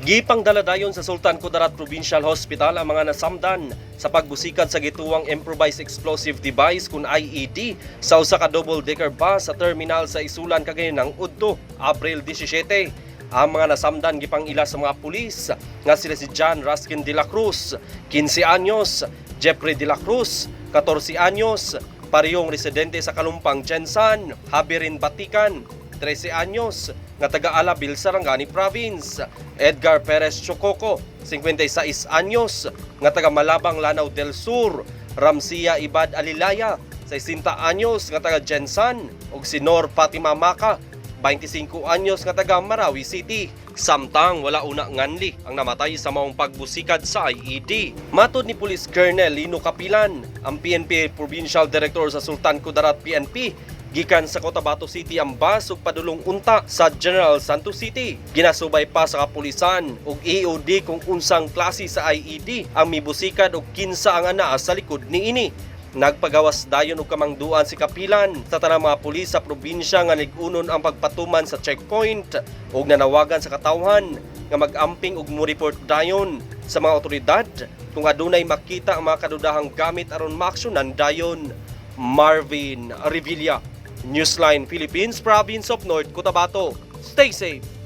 Gipang daladayon sa Sultan Kudarat Provincial Hospital ang mga nasamdan sa pagbusikad sa gituwang improvised explosive device kun IED sa usa ka double-decker bus sa terminal sa Isulan Cagayanang Udto, Abril 17. Ang mga nasamdan gipang ila sa mga pulis nga sila si John Raskin de la Cruz, 15 anyos, Jeffrey de la Cruz, 14 anyos, parehong residente sa Kalumpang, Jensan, Habirin, Batican, 13 anyos, nga taga-Alabil, Sarangani Province, Edgar Perez Chococo, 56 anyos, nga taga-Malabang, Lanao del Sur, Ramsia Ibad Alilaya, 60 anyos, nga taga-Jensan, ug si Nor Fatima Maka, 25 anyos, nga taga-Marawi City. Samtang wala una nganli ang namatay sa maong pagbusikad sa IED. Matod ni Police Colonel Lino Kapilan, ang PNP Provincial Director sa Sultan Kudarat PNP, gikan sa Cotabato City ang bus ug padulong unta sa General Santos City. Ginasubay pa sa kapulisan ug EOD kung unsang klase sa IED ang mibusikad ug kinsa ang anaa sa likod niini. Nagpagawas dayon og kamangduan si Kapilan sa tanang mga pulis sa probinsya nga lig-unon ang pagpatuman sa checkpoint ug nanawagan sa katawhan nga mag-amping ug mo-report dayon sa mga otoridad kung adunay makita ang mga kadudahang gamit aron maaksyonan dayon. Marvin Revilla, Newsline Philippines, Province of North Cotabato. Stay safe!